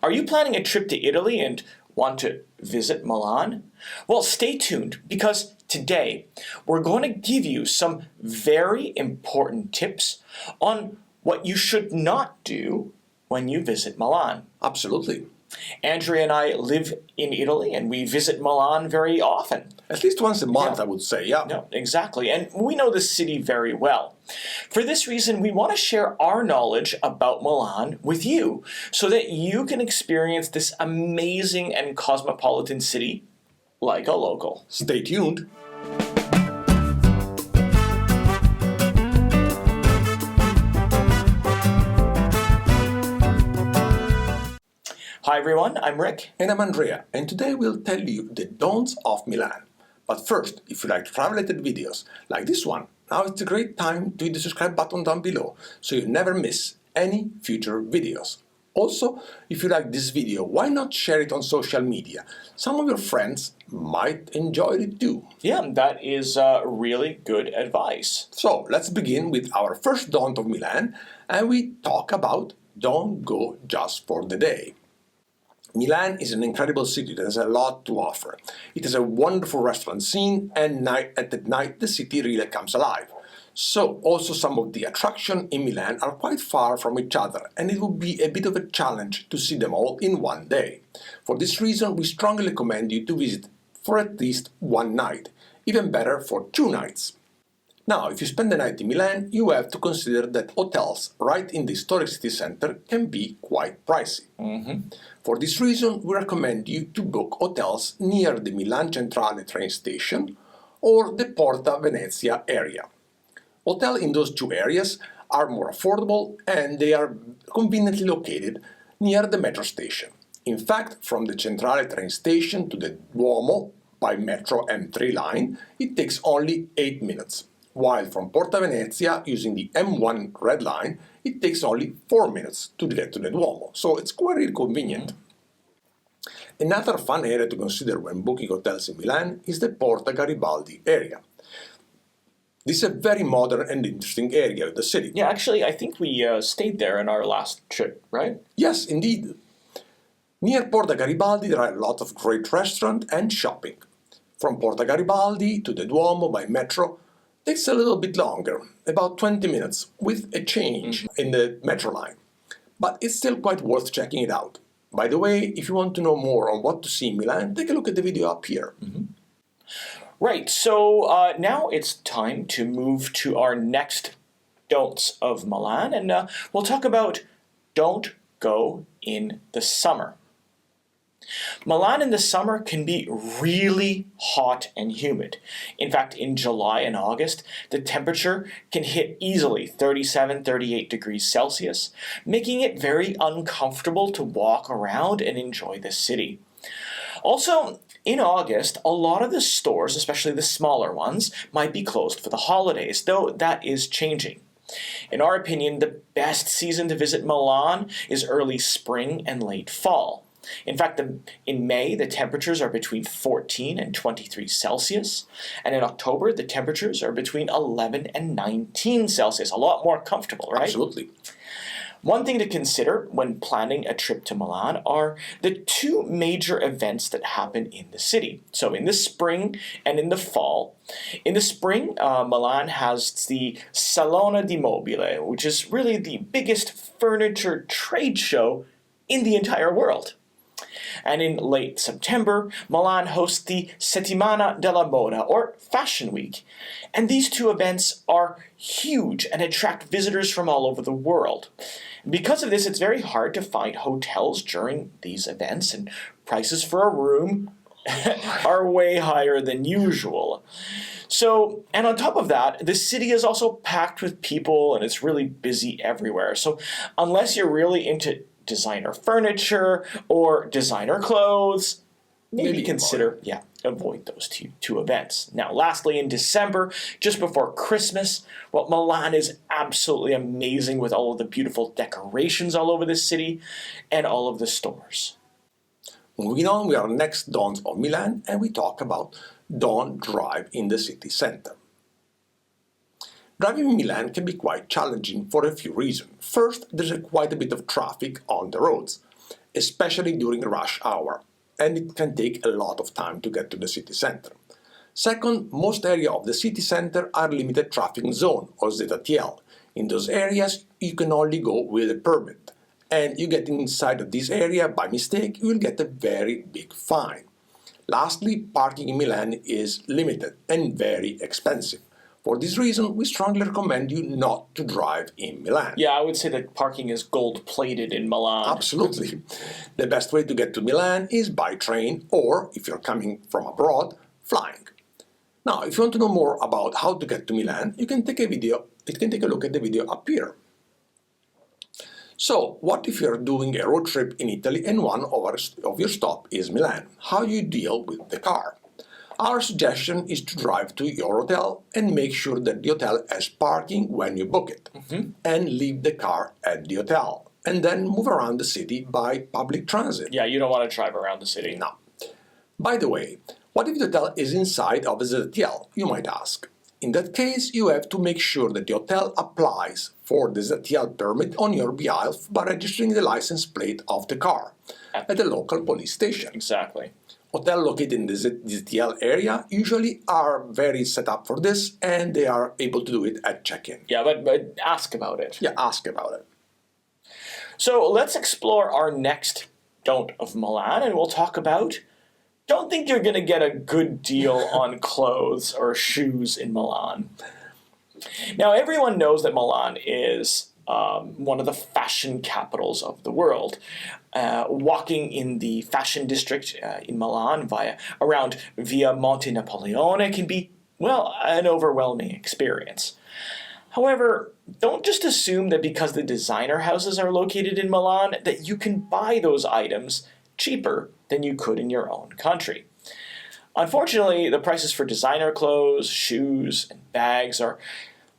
Are you planning a trip to Italy and want to visit Milan? Well, stay tuned because today we're going to give you some very important tips on what you should not do when you visit Milan. Absolutely. Andrea and I live in Italy and we visit Milan very often. At least once a month, Yeah. I would say, yeah. No, exactly. And we know the city very well. For this reason, we want to share our knowledge about Milan with you so that you can experience this amazing and cosmopolitan city like a local. Stay tuned. Hi everyone, I'm Rick. And I'm Andrea, and today we'll tell you the don'ts of Milan. But first, if you like travel-related videos like this one, now it's a great time to hit the subscribe button down below so you never miss any future videos. Also, if you like this video, why not share it on social media? Some of your friends might enjoy it too. Yeah, that is really good advice. So, let's begin with our first don't of Milan, and we talk about don't go just for the day. Milan is an incredible city that has a lot to offer. It has a wonderful restaurant scene, and at night the city really comes alive. So, also some of the attractions in Milan are quite far from each other, and it would be a bit of a challenge to see them all in one day. For this reason, we strongly recommend you to visit for at least one night, even better for 2 nights. Now, if you spend the night in Milan, you have to consider that hotels right in the historic city center can be quite pricey. For this reason, we recommend you to book hotels near the Milan Centrale train station or the Porta Venezia area. Hotels in those two areas are more affordable and they are conveniently located near the metro station. In fact, from the Centrale train station to the Duomo by metro M3 line, it takes only 8 minutes. While from Porta Venezia, using the M1 red line, it takes only 4 minutes to get to the Duomo, so it's quite really convenient. Another fun area to consider when booking hotels in Milan is the Porta Garibaldi area. This is a very modern and interesting area of the city. Yeah, actually, I think we stayed there in our last trip, right? Yes, indeed. Near Porta Garibaldi there are a lot of great restaurants and shopping. From Porta Garibaldi to the Duomo by metro takes a little bit longer, about 20 minutes, with a change in the metro line. But it's still quite worth checking it out. By the way, if you want to know more on what to see in Milan, take a look at the video up here. Right, so now it's time to move to our next don'ts of Milan, and we'll talk about don't go in the summer. Milan in the summer can be really hot and humid. In fact, in July and August, the temperature can hit easily 37, 38 degrees Celsius, making it very uncomfortable to walk around and enjoy the city. Also, in August, a lot of the stores, especially the smaller ones, might be closed for the holidays, though that is changing. In our opinion, the best season to visit Milan is early spring and late fall. In fact, in May, the temperatures are between 14 and 23 Celsius, and in October, the temperatures are between 11 and 19 Celsius. A lot more comfortable, right? Absolutely. One thing to consider when planning a trip to Milan are the 2 major events that happen in the city. So in the spring and in the fall. In the spring, Milan has the Salone di Mobile, which is really the biggest furniture trade show in the entire world. And in late September, Milan hosts the Settimana della Moda, or Fashion Week. And these 2 events are huge and attract visitors from all over the world. Because of this, it's very hard to find hotels during these events, and prices for a room are way higher than usual. So, and on top of that, the city is also packed with people and it's really busy everywhere. So unless you're really into designer furniture or designer clothes, maybe consider, avoid those two events. Now, lastly, in December, just before Christmas, well, Milan is absolutely amazing with all of the beautiful decorations all over the city and all of the stores. Moving on, we are next don'ts of Milan, and we talk about don't drive in the city center. Driving in Milan can be quite challenging for a few reasons. First, there's quite a bit of traffic on the roads. especially during rush hour, and it can take a lot of time to get to the city center. Second, most areas of the city center are limited traffic zone, or ZTL. In those areas, you can only go with a permit, and you get inside of this area by mistake, you will get a very big fine. Lastly, parking in Milan is limited and very expensive. For this reason, we strongly recommend you not to drive in Milan. Yeah, I would say that parking is gold-plated in Milan. Absolutely. The best way to get to Milan is by train or, if you're coming from abroad, flying. Now, if you want to know more about how to get to Milan, you can take a look at the video up here. So, what if you're doing a road trip in Italy and one of your stop is Milan? How do you deal with the car? Our suggestion is to drive to your hotel and make sure that the hotel has parking when you book it, and leave the car at the hotel, and then move around the city by public transit. Yeah, you don't want to drive around the city. No. By the way, what if the hotel is inside of a ZTL, you might ask? In that case, you have to make sure that the hotel applies for the ZTL permit on your behalf by registering the license plate of the car at the local police station. Exactly. Hotels located in the ZTL area usually are very set up for this, and they are able to do it at check-in. Yeah, but ask about it. Yeah, ask about it. So let's explore our next don't of Milan, and we'll talk about don't think you're going to get a good deal on clothes or shoes in Milan. Now, everyone knows that Milan is one of the fashion capitals of the world. Walking in the fashion district in Milan around Via Monte Napoleone can be, well, an overwhelming experience. However, don't just assume that because the designer houses are located in Milan that you can buy those items cheaper than you could in your own country. Unfortunately, the prices for designer clothes, shoes, and bags are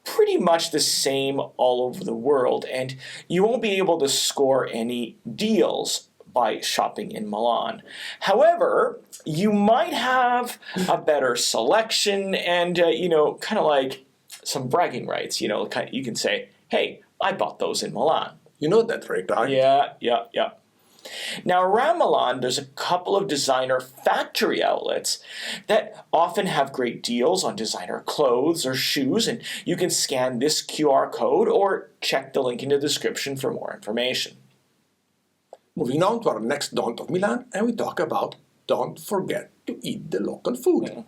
pretty much the same all over the world, and you won't be able to score any deals by shopping in Milan. However, you might have a better selection and, kind of like some bragging rights. You can say, hey, I bought those in Milan. You know that, Rick, right? Yeah. Now, around Milan, there's a couple of designer factory outlets that often have great deals on designer clothes or shoes, and you can scan this QR code or check the link in the description for more information. Moving on to our next don't of Milan, and we talk about don't forget to eat the local food. Yeah.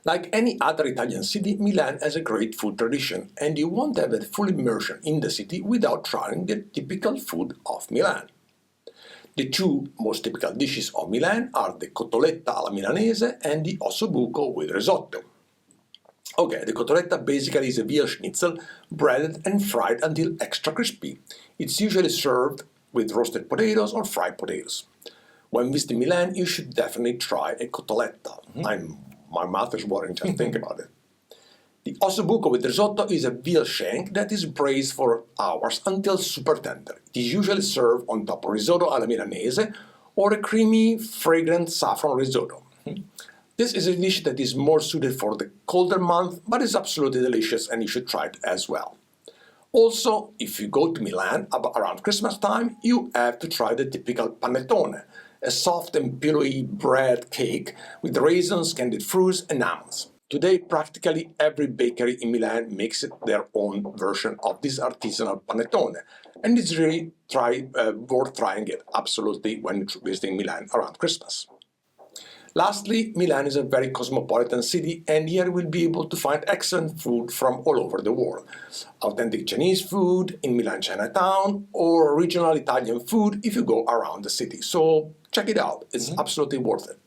Like any other Italian city, Milan has a great food tradition, and you won't have a full immersion in the city without trying the typical food of Milan. The two most typical dishes of Milan are the cotoletta alla milanese and the ossobuco with risotto. Okay, the cotoletta basically is a veal schnitzel, breaded and fried until extra crispy. It's usually served with roasted potatoes or fried potatoes. When visiting Milan, you should definitely try a cotoletta. My mouth is watering just think about it. The ossobuco with risotto is a veal shank that is braised for hours until super tender. It is usually served on top of risotto alla milanese or a creamy, fragrant saffron risotto. This is a dish that is more suited for the colder month, but is absolutely delicious and you should try it as well. Also, if you go to Milan around Christmas time, you have to try the typical panettone, a soft and pillowy bread cake with raisins, candied fruits, and almonds. Today, practically every bakery in Milan makes their own version of this artisanal panettone, and it's really worth trying it, absolutely, when you're visiting Milan around Christmas. Lastly, Milan is a very cosmopolitan city, and here we'll be able to find excellent food from all over the world. Authentic Chinese food in Milan Chinatown, or regional Italian food if you go around the city. So check it out. It's absolutely worth it.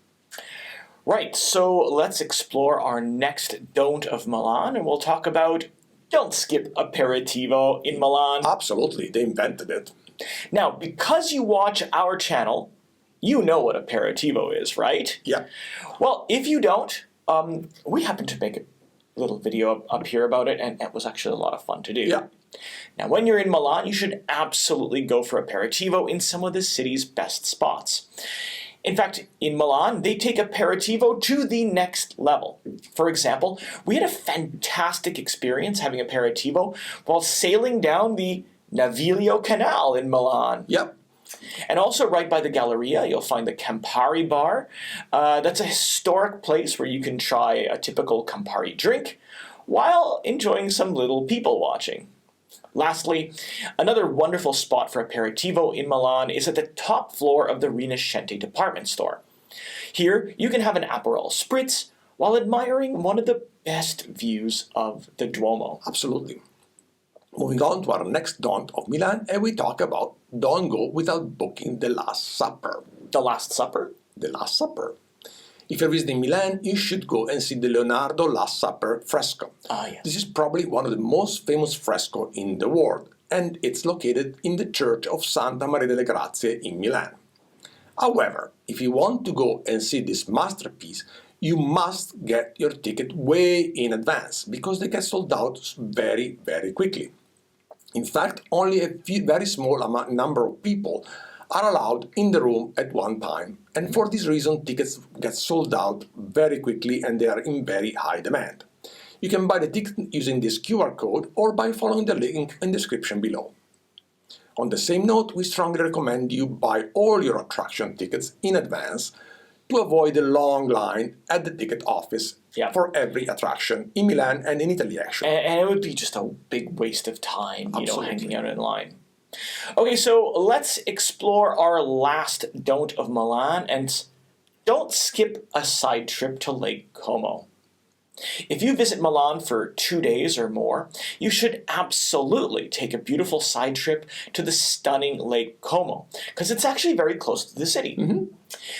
Right, so let's explore our next don't of Milan, and we'll talk about don't skip aperitivo in Milan. Absolutely, they invented it. Now, because you watch our channel, you know what aperitivo is, right? Yeah. Well, if you don't, we happened to make a little video up here about it, and it was actually a lot of fun to do. Yeah. Now, when you're in Milan, you should absolutely go for aperitivo in some of the city's best spots. In fact, in Milan, they take aperitivo to the next level. For example, we had a fantastic experience having aperitivo while sailing down the Naviglio Canal in Milan. Yep. And also right by the Galleria, you'll find the Campari Bar. That's a historic place where you can try a typical Campari drink while enjoying some little people watching. Lastly, another wonderful spot for aperitivo in Milan is at the top floor of the Rinascente department store. Here, you can have an Aperol Spritz while admiring one of the best views of the Duomo. Absolutely. Moving on to our next don't of Milan, and we talk about don't go without booking the Last Supper. The Last Supper? The Last Supper. If you're visiting Milan, you should go and see the Leonardo Last Supper fresco. Yes. This is probably one of the most famous fresco in the world, and it's located in the Church of Santa Maria delle Grazie in Milan. However, if you want to go and see this masterpiece, you must get your ticket way in advance because they get sold out very, very quickly. In fact, only a very small number of people are allowed in the room at one time, and for this reason tickets get sold out very quickly and they are in very high demand. You can buy the ticket using this QR code or by following the link in the description below. On the same note, we strongly recommend you buy all your attraction tickets in advance to avoid a long line at the ticket office for every attraction in Milan and in Italy, actually. And it would be just a big waste of time, hanging out in line. Okay, so let's explore our last don't of Milan, and don't skip a side trip to Lake Como. If you visit Milan for 2 days or more, you should absolutely take a beautiful side trip to the stunning Lake Como, because it's actually very close to the city.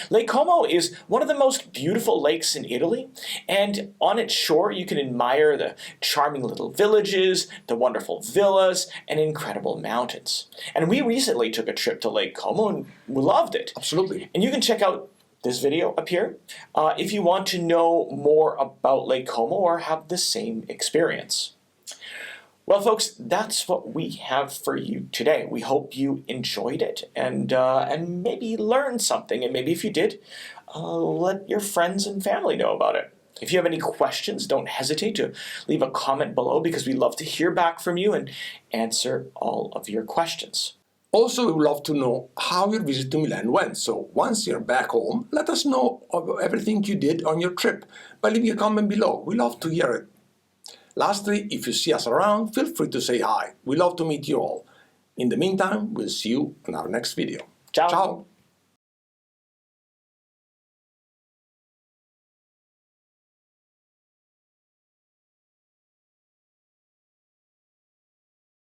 Lake Como is one of the most beautiful lakes in Italy, and on its shore you can admire the charming little villages, the wonderful villas, and incredible mountains. And we recently took a trip to Lake Como and we loved it. Absolutely. And you can check out this video up here if you want to know more about Lake Como or have the same experience. Well, folks, that's what we have for you today. We hope you enjoyed it and maybe learned something. And maybe if you did, let your friends and family know about it. If you have any questions, don't hesitate to leave a comment below because we love to hear back from you and answer all of your questions. Also, we would love to know how your visit to Milan went. So once you're back home, let us know of everything you did on your trip by leaving a comment below. We love to hear it. Lastly, if you see us around, feel free to say hi. We love to meet you all. In the meantime, we'll see you in our next video. Ciao. Ciao.